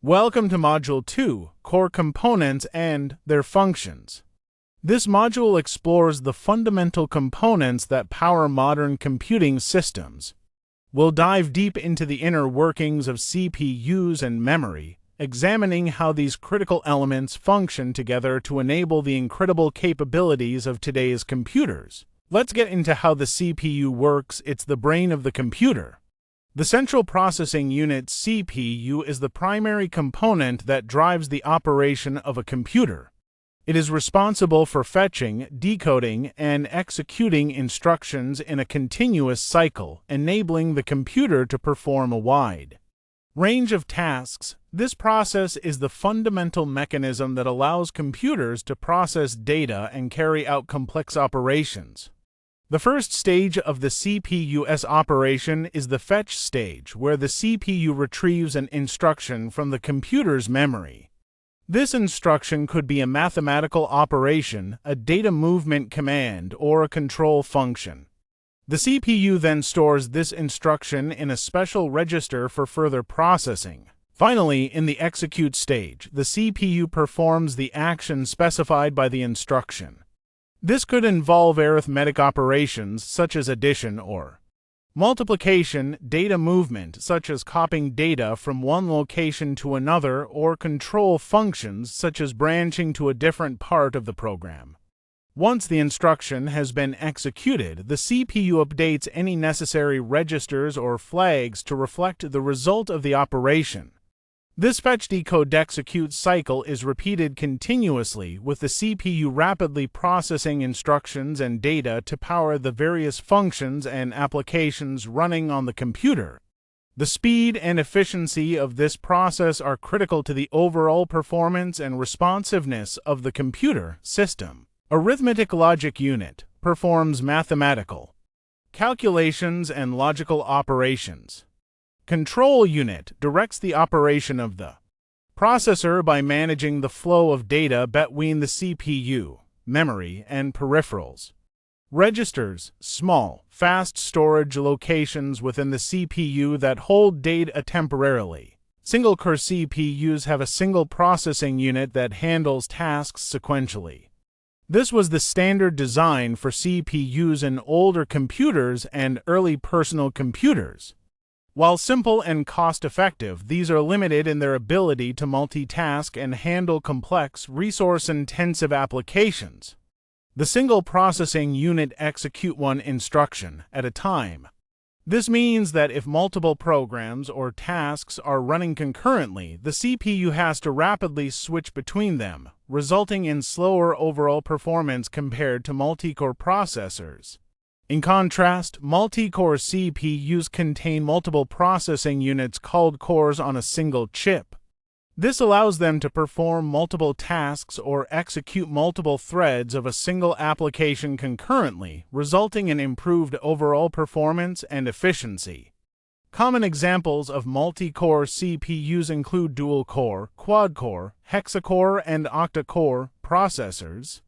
Welcome to Module 2, Core Components and Their Functions. This module explores the fundamental components that power modern computing systems. We'll dive deep into the inner workings of CPUs and memory, examining how these critical elements function together to enable the incredible capabilities of today's computers. Let's get into how the CPU works. It's the brain of the computer. The Central Processing Unit (CPU) is the primary component that drives the operation of a computer. It is responsible for fetching, decoding, and executing instructions in a continuous cycle, enabling the computer to perform a wide range of tasks. This process is the fundamental mechanism that allows computers to process data and carry out complex operations. The first stage of the CPU's operation is the fetch stage, where the CPU retrieves an instruction from the computer's memory. This instruction could be a mathematical operation, a data movement command, or a control function. The CPU then stores this instruction in a special register for further processing. Finally, in the execute stage, the CPU performs the action specified by the instruction. This could involve arithmetic operations such as addition or multiplication, data movement such as copying data from one location to another, or control functions such as branching to a different part of the program. Once the instruction has been executed, the CPU updates any necessary registers or flags to reflect the result of the operation. This fetch-decode-execute cycle is repeated continuously, with the CPU rapidly processing instructions and data to power the various functions and applications running on the computer. The speed and efficiency of this process are critical to the overall performance and responsiveness of the computer system. Arithmetic Logic Unit performs mathematical calculations and logical operations. Control Unit directs the operation of the processor by managing the flow of data between the CPU, memory, and peripherals. Registers, small, fast storage locations within the CPU that hold data temporarily. Single-core CPUs have a single processing unit that handles tasks sequentially. This was the standard design for CPUs in older computers and early personal computers. While simple and cost-effective, these are limited in their ability to multitask and handle complex, resource-intensive applications. The single processing unit executes one instruction at a time. This means that if multiple programs or tasks are running concurrently, the CPU has to rapidly switch between them, resulting in slower overall performance compared to multi-core processors. In contrast, multi-core CPUs contain multiple processing units called cores on a single chip. This allows them to perform multiple tasks or execute multiple threads of a single application concurrently, resulting in improved overall performance and efficiency. Common examples of multi-core CPUs include dual-core, quad-core, hexacore, and octa-core processors,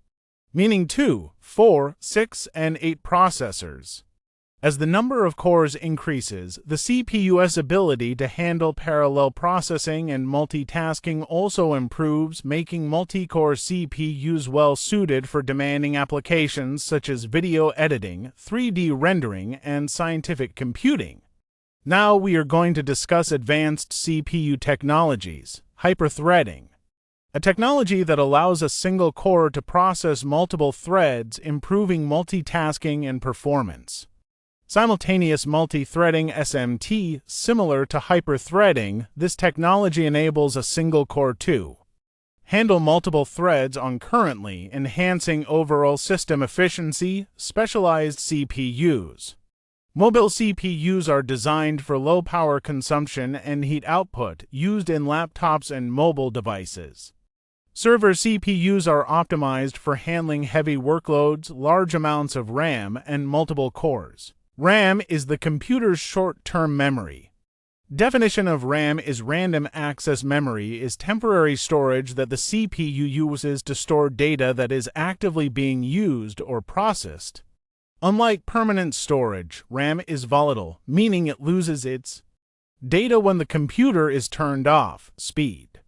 meaning 2, 4, 6, and 8 processors. As the number of cores increases, the CPU's ability to handle parallel processing and multitasking also improves, making multi-core CPUs well-suited for demanding applications such as video editing, 3D rendering, and scientific computing. Now we are going to discuss advanced CPU technologies, hyperthreading, a technology that allows a single core to process multiple threads, improving multitasking and performance. Simultaneous multi-threading (SMT), similar to hyperthreading, this technology enables a single core to handle multiple threads concurrently, enhancing overall system efficiency. Specialized CPUs. Mobile CPUs are designed for low power consumption and heat output, used in laptops and mobile devices. Server CPUs are optimized for handling heavy workloads, large amounts of RAM, and multiple cores. RAM is the computer's short-term memory. Definition of RAM is random access memory is temporary storage that the CPU uses to store data that is actively being used or processed. Unlike permanent storage, RAM is volatile, meaning it loses its data when the computer is turned off, speed.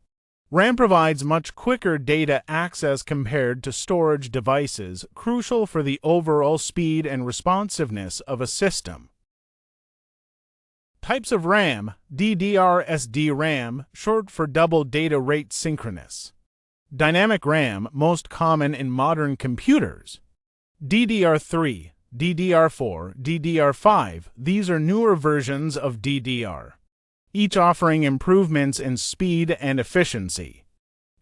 RAM provides much quicker data access compared to storage devices, crucial for the overall speed and responsiveness of a system. Types of RAM: DDR/SDRAM, short for double data rate synchronous. Dynamic RAM, most common in modern computers. DDR3, DDR4, DDR5, these are newer versions of DDR, each offering improvements in speed and efficiency.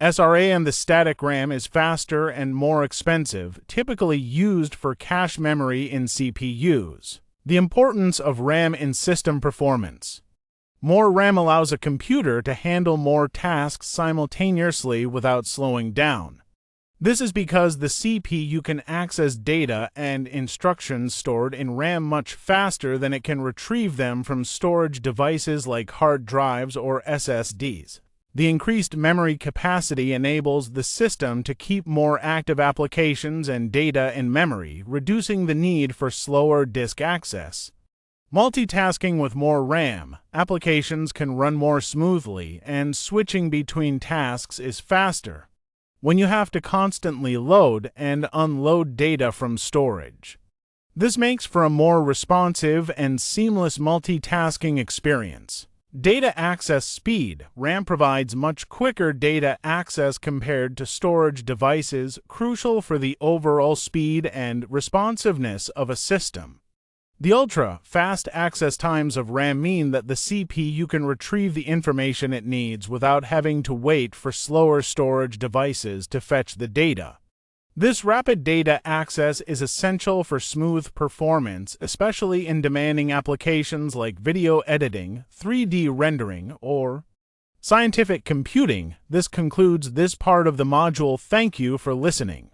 SRA and the static RAM is faster and more expensive, typically used for cache memory in CPUs. The importance of RAM in system performance. More RAM allows a computer to handle more tasks simultaneously without slowing down. This is because the CPU can access data and instructions stored in RAM much faster than it can retrieve them from storage devices like hard drives or SSDs. The increased memory capacity enables the system to keep more active applications and data in memory, reducing the need for slower disk access. Multitasking with more RAM, applications can run more smoothly, and switching between tasks is faster when you have to constantly load and unload data from storage. This makes for a more responsive and seamless multitasking experience. Data access speed. RAM provides much quicker data access compared to storage devices, crucial for the overall speed and responsiveness of a system. The ultra-fast access times of RAM mean that the CPU can retrieve the information it needs without having to wait for slower storage devices to fetch the data. This rapid data access is essential for smooth performance, especially in demanding applications like video editing, 3D rendering, or scientific computing. This concludes this part of the module. Thank you for listening.